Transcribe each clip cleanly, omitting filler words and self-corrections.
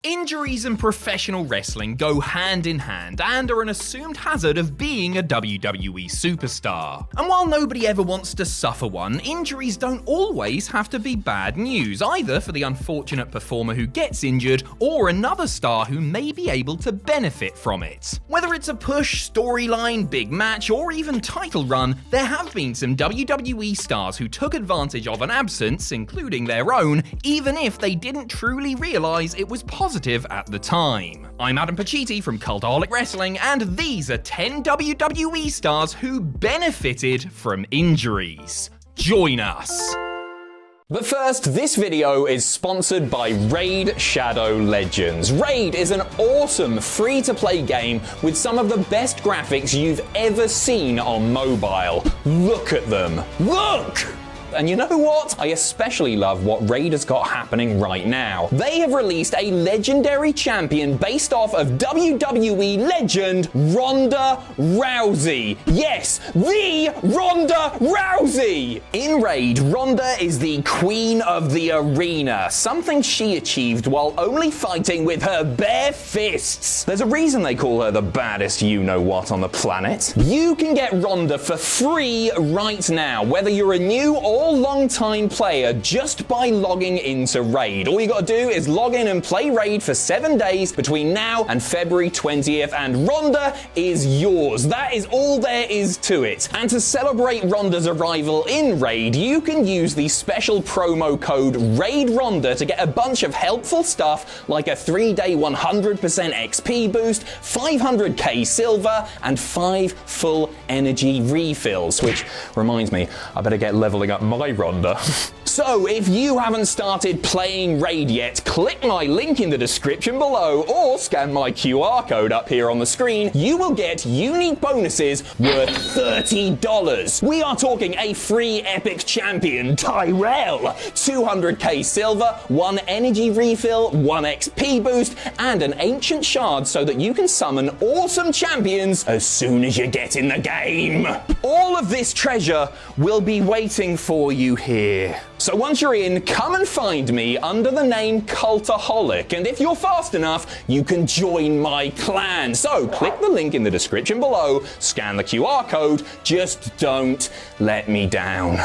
Injuries in professional wrestling go hand in hand and are an assumed hazard of being a WWE superstar. And while nobody ever wants to suffer one, injuries don't always have to be bad news, either for the unfortunate performer who gets injured or another star who may be able to benefit from it. Whether it's a push, storyline, big match, or even title run, there have been some WWE stars who took advantage of an absence, including their own, even if they didn't truly realize it was positive at the time. I'm Adam Pacitti from Cultaholic Wrestling, and these are 10 WWE stars who benefited from injuries. Join us. But first, this video is sponsored by Raid Shadow Legends. Raid is an awesome free-to-play game with some of the best graphics you've ever seen on mobile. Look at them. Look! And you know what? I especially love what Raid has got happening right now. They have released a legendary champion based off of WWE legend Ronda Rousey. Yes, the Ronda Rousey! In Raid, Ronda is the queen of the arena, something she achieved while only fighting with her bare fists. There's a reason they call her the baddest you-know-what on the planet. You can get Ronda for free right now, whether you're a new or long-time player, just by logging into Raid. All you gotta do is log in and play Raid for 7 days between now and February 20th, and Ronda is yours. That is all there is to it. And to celebrate Ronda's arrival in Raid, you can use the special promo code RAIDRONDA to get a bunch of helpful stuff like a 3-day 100% XP boost, 500k silver, and 5 full energy refills, which reminds me, I better get leveling up my Ronda. So, if you haven't started playing Raid yet, click my link in the description below or scan my QR code up here on the screen. You will get unique bonuses worth $30. We are talking a free epic champion, Tyrell, 200k silver, 1 energy refill, 1 XP boost, and an ancient shard so that you can summon awesome champions as soon as you get in the game. All of this treasure will be waiting for you here. So once you're in, come and find me under the name Cultaholic, and if you're fast enough, you can join my clan. So click the link in the description below, scan the QR code, just don't let me down.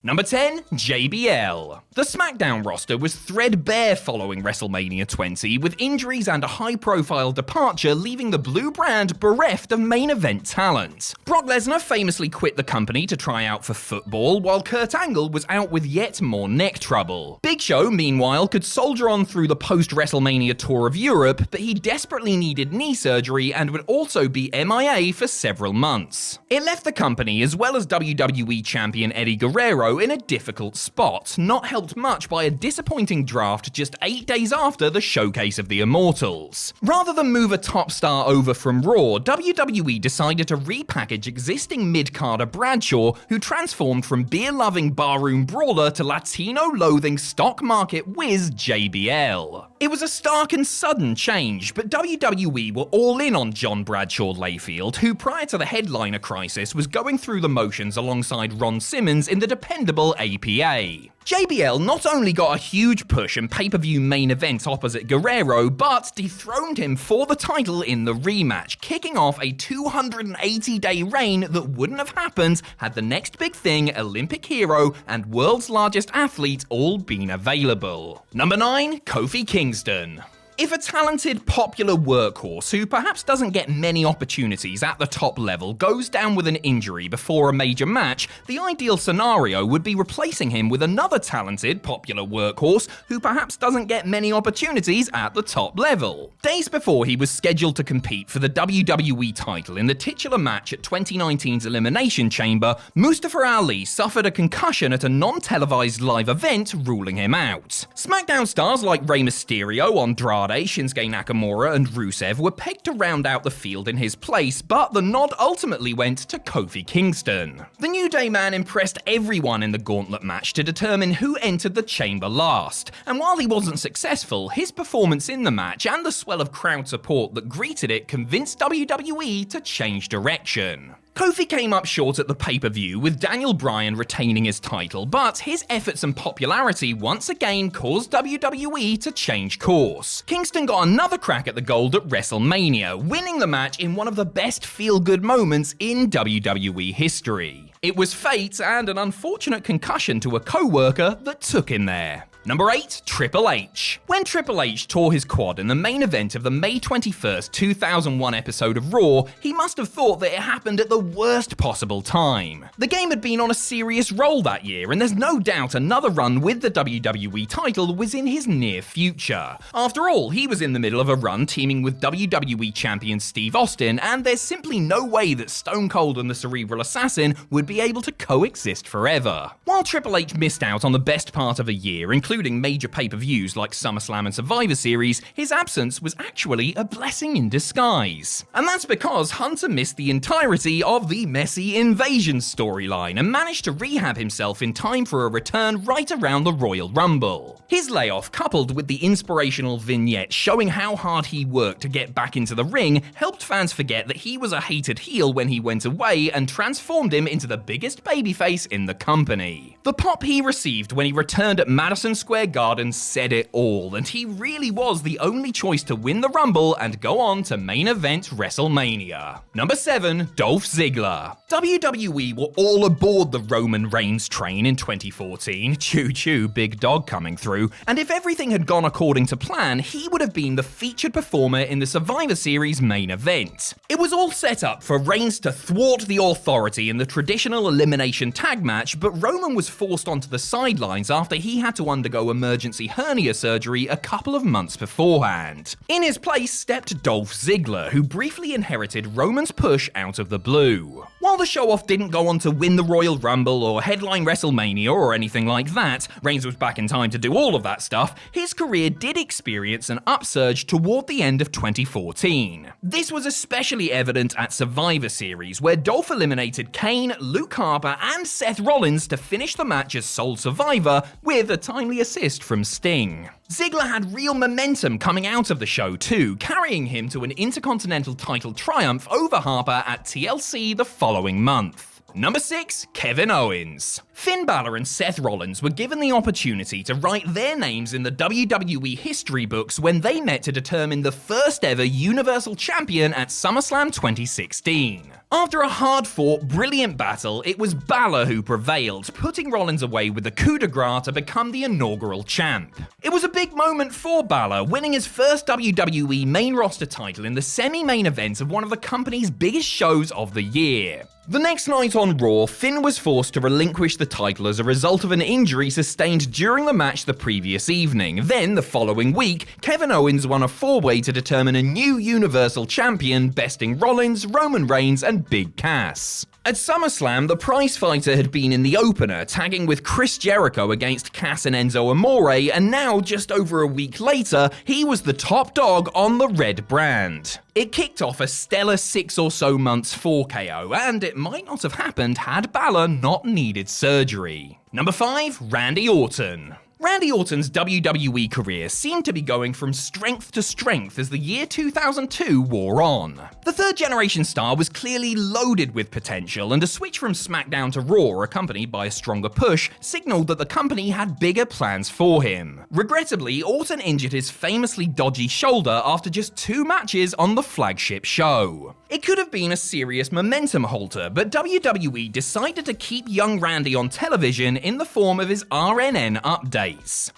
Number 10, JBL. The SmackDown roster was threadbare following WrestleMania 20, with injuries and a high-profile departure leaving the blue brand bereft of main event talent. Brock Lesnar famously quit the company to try out for football, while Kurt Angle was out with yet more neck trouble. Big Show, meanwhile, could soldier on through the post-WrestleMania tour of Europe, but he desperately needed knee surgery and would also be MIA for several months. It left the company, as well as WWE champion Eddie Guerrero, in a difficult spot, not helped much by a disappointing draft just 8 days after the Showcase of the Immortals. Rather than move a top star over from Raw, WWE decided to repackage existing mid-carder Bradshaw, who transformed from beer-loving barroom brawler to Latino-loathing stock market whiz JBL. It was a stark and sudden change, but WWE were all in on John Bradshaw Layfield, who prior to the headliner crisis was going through the motions alongside Ron Simmons in the dependable APA. JBL not only got a huge push and pay-per-view main event opposite Guerrero, but dethroned him for the title in the rematch, kicking off a 280-day reign that wouldn't have happened had the next big thing, Olympic hero and world's largest athlete, all been available. Number 9, Kofi Kingston. If a talented, popular workhorse who perhaps doesn't get many opportunities at the top level goes down with an injury before a major match, the ideal scenario would be replacing him with another talented, popular workhorse who perhaps doesn't get many opportunities at the top level. Days before he was scheduled to compete for the WWE title in the titular match at 2019's Elimination Chamber, Mustafa Ali suffered a concussion at a non-televised live event, ruling him out. SmackDown stars like Rey Mysterio, Andrade, Shinsuke Nakamura, and Rusev were pegged to round out the field in his place, but the nod ultimately went to Kofi Kingston. The New Day man impressed everyone in the gauntlet match to determine who entered the chamber last, and while he wasn't successful, his performance in the match and the swell of crowd support that greeted it convinced WWE to change direction. Kofi came up short at the pay-per-view, with Daniel Bryan retaining his title, but his efforts and popularity once again caused WWE to change course. Kingston got another crack at the gold at WrestleMania, winning the match in one of the best feel-good moments in WWE history. It was fate and an unfortunate concussion to a co-worker that took him there. Number 8, Triple H. When Triple H tore his quad in the main event of the May 21st, 2001 episode of Raw, he must have thought that it happened at the worst possible time. The game had been on a serious roll that year, and there's no doubt another run with the WWE title was in his near future. After all, he was in the middle of a run teaming with WWE champion Steve Austin, and there's simply no way that Stone Cold and the Cerebral Assassin would be able to coexist forever. While Triple H missed out on the best part of a year, including major pay-per-views like SummerSlam and Survivor Series, his absence was actually a blessing in disguise. And that's because Hunter missed the entirety of the messy invasion storyline and managed to rehab himself in time for a return right around the Royal Rumble. His layoff, coupled with the inspirational vignette showing how hard he worked to get back into the ring, helped fans forget that he was a hated heel when he went away and transformed him into the biggest babyface in the company. The pop he received when he returned at Madison Square Garden said it all, and he really was the only choice to win the Rumble and go on to main event WrestleMania. Number 7, Dolph Ziggler. WWE were all aboard the Roman Reigns train in 2014, choo-choo, big dog coming through, and if everything had gone according to plan, he would have been the featured performer in the Survivor Series main event. It was all set up for Reigns to thwart the Authority in the traditional elimination tag match, but Roman was forced onto the sidelines after he had to undergo emergency hernia surgery a couple of months beforehand. In his place stepped Dolph Ziggler, who briefly inherited Roman's push out of the blue. While the show-off didn't go on to win the Royal Rumble or headline WrestleMania or anything like that, Reigns was back in time to do all of that stuff, his career did experience an upsurge toward the end of 2014. This was especially evident at Survivor Series, where Dolph eliminated Kane, Luke Harper, and Seth Rollins to finish the match as sole survivor with a timely assist from Sting. Ziggler had real momentum coming out of the show too, carrying him to an Intercontinental title triumph over Harper at TLC the following month. Number 6, Kevin Owens. Finn Balor and Seth Rollins were given the opportunity to write their names in the WWE history books when they met to determine the first ever Universal Champion at SummerSlam 2016. After a hard-fought, brilliant battle, it was Balor who prevailed, putting Rollins away with the coup de grace to become the inaugural champ. It was a big moment for Balor, winning his first WWE main roster title in the semi-main event of one of the company's biggest shows of the year. The next night on Raw, Finn was forced to relinquish the title as a result of an injury sustained during the match the previous evening. Then, the following week, Kevin Owens won a four-way to determine a new Universal Champion, besting Rollins, Roman Reigns, and Big Cass. At SummerSlam, the prize fighter had been in the opener, tagging with Chris Jericho against Cass and Enzo Amore, and now, just over a week later, he was the top dog on the red brand. It kicked off a stellar 6 or so months for KO, and it might not have happened had Balor not needed surgery. Number 5, Randy Orton. Randy Orton's WWE career seemed to be going from strength to strength as the year 2002 wore on. The third-generation star was clearly loaded with potential, and a switch from SmackDown to Raw, accompanied by a stronger push, signaled that the company had bigger plans for him. Regrettably, Orton injured his famously dodgy shoulder after just 2 matches on the flagship show. It could have been a serious momentum halter, but WWE decided to keep young Randy on television in the form of his RNN update.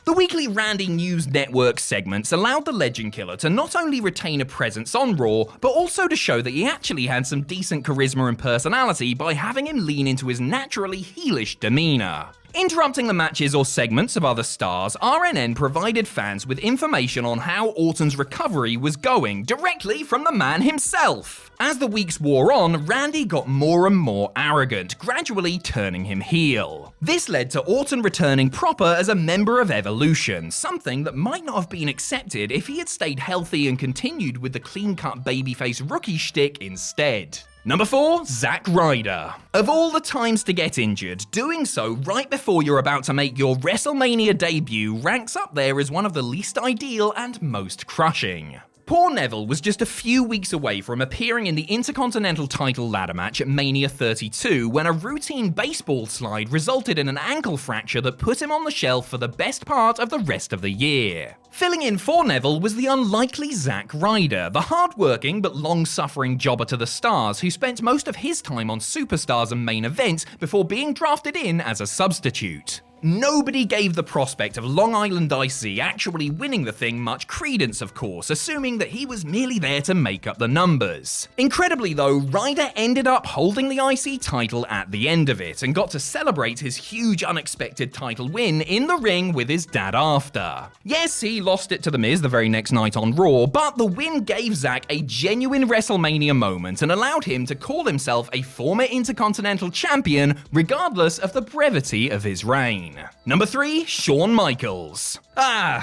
The weekly Randy News Network segments allowed the Legend Killer to not only retain a presence on Raw, but also to show that he actually had some decent charisma and personality by having him lean into his naturally heelish demeanor. Interrupting the matches or segments of other stars, RNN provided fans with information on how Orton's recovery was going, directly from the man himself. As the weeks wore on, Randy got more and more arrogant, gradually turning him heel. This led to Orton returning proper as a member of Evolution, something that might not have been accepted if he had stayed healthy and continued with the clean-cut babyface rookie shtick instead. Number 4, Zack Ryder. Of all the times to get injured, doing so right before you're about to make your WrestleMania debut ranks up there as one of the least ideal and most crushing. Poor Neville was just a few weeks away from appearing in the Intercontinental title ladder match at Mania 32 when a routine baseball slide resulted in an ankle fracture that put him on the shelf for the best part of the rest of the year. Filling in for Neville was the unlikely Zack Ryder, the hard-working but long-suffering jobber to the stars who spent most of his time on Superstars and main events before being drafted in as a substitute. Nobody gave the prospect of Long Island IC actually winning the thing much credence, of course, assuming that he was merely there to make up the numbers. Incredibly though, Ryder ended up holding the IC title at the end of it and got to celebrate his huge unexpected title win in the ring with his dad after. Yes, he lost it to The Miz the very next night on Raw, but the win gave Zack a genuine WrestleMania moment and allowed him to call himself a former Intercontinental Champion regardless of the brevity of his reign. Number 3, Shawn Michaels.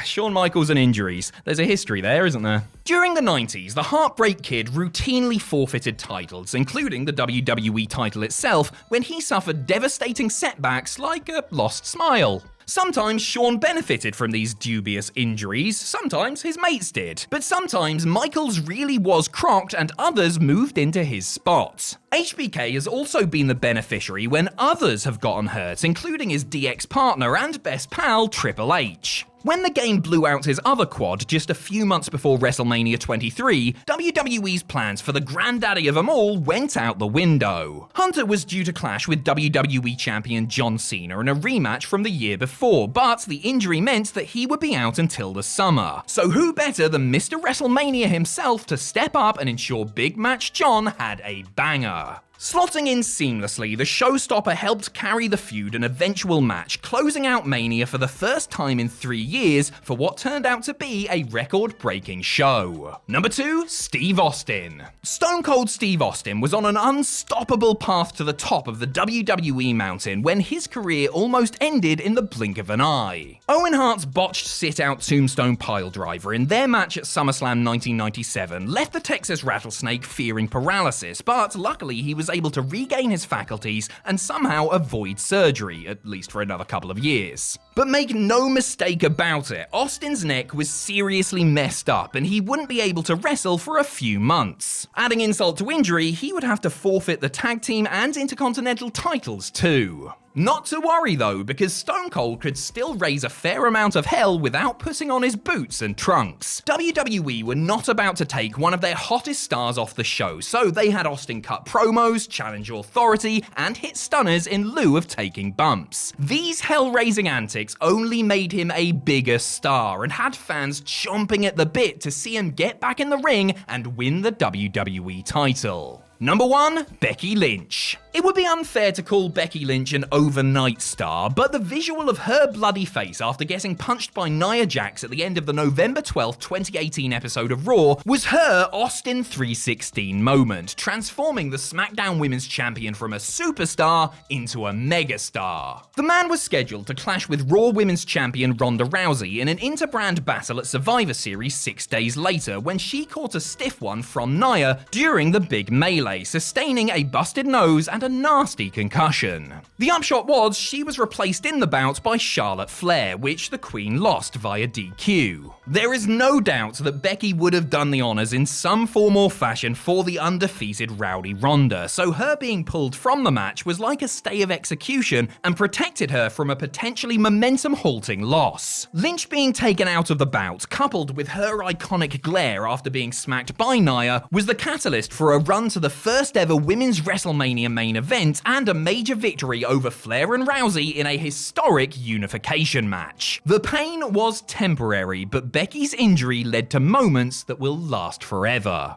Shawn Michaels and injuries. There's a history there, isn't there? During the 90s, the Heartbreak Kid routinely forfeited titles, including the WWE title itself, when he suffered devastating setbacks like a lost smile. Sometimes Shawn benefited from these dubious injuries, sometimes his mates did, but sometimes Michaels really was crocked and others moved into his spot. HBK has also been the beneficiary when others have gotten hurt, including his DX partner and best pal Triple H. When the game blew out his other quad just a few months before WrestleMania 23, WWE's plans for the granddaddy of them all went out the window. Hunter was due to clash with WWE Champion John Cena in a rematch from the year before, but the injury meant that he would be out until the summer. So who better than Mr. WrestleMania himself to step up and ensure Big Match John had a banger? Slotting in seamlessly, the showstopper helped carry the feud an eventual match, closing out Mania for the first time in 3 years for what turned out to be a record-breaking show. Number 2, Steve Austin. Stone Cold Steve Austin was on an unstoppable path to the top of the WWE mountain when his career almost ended in the blink of an eye. Owen Hart's botched sit-out tombstone piledriver in their match at SummerSlam 1997 left the Texas Rattlesnake fearing paralysis, but luckily he was able to regain his faculties and somehow avoid surgery, at least for another couple of years. But make no mistake about it, Austin's neck was seriously messed up and he wouldn't be able to wrestle for a few months. Adding insult to injury, he would have to forfeit the tag team and Intercontinental titles too. Not to worry though, because Stone Cold could still raise a fair amount of hell without putting on his boots and trunks. WWE were not about to take one of their hottest stars off the show, so they had Austin cut promos, challenge authority, and hit stunners in lieu of taking bumps. These hell-raising antics only made him a bigger star and had fans chomping at the bit to see him get back in the ring and win the WWE title. Number 1, Becky Lynch. It would be unfair to call Becky Lynch an overnight star, but the visual of her bloody face after getting punched by Nia Jax at the end of the November 12, 2018 episode of Raw was her Austin 316 moment, transforming the SmackDown Women's Champion from a superstar into a megastar. The man was scheduled to clash with Raw Women's Champion Ronda Rousey in an interbrand battle at Survivor Series 6 days later when she caught a stiff one from Nia during the big melee, sustaining a busted nose and a nasty concussion. The upshot was she was replaced in the bout by Charlotte Flair, which the Queen lost via DQ. There is no doubt that Becky would have done the honors in some form or fashion for the undefeated Rowdy Ronda, so her being pulled from the match was like a stay of execution and protected her from a potentially momentum-halting loss. Lynch being taken out of the bout, coupled with her iconic glare after being smacked by Nia, was the catalyst for a run to the first ever Women's WrestleMania main event and a major victory over Flair and Rousey in a historic unification match. The pain was temporary, but Becky's injury led to moments that will last forever.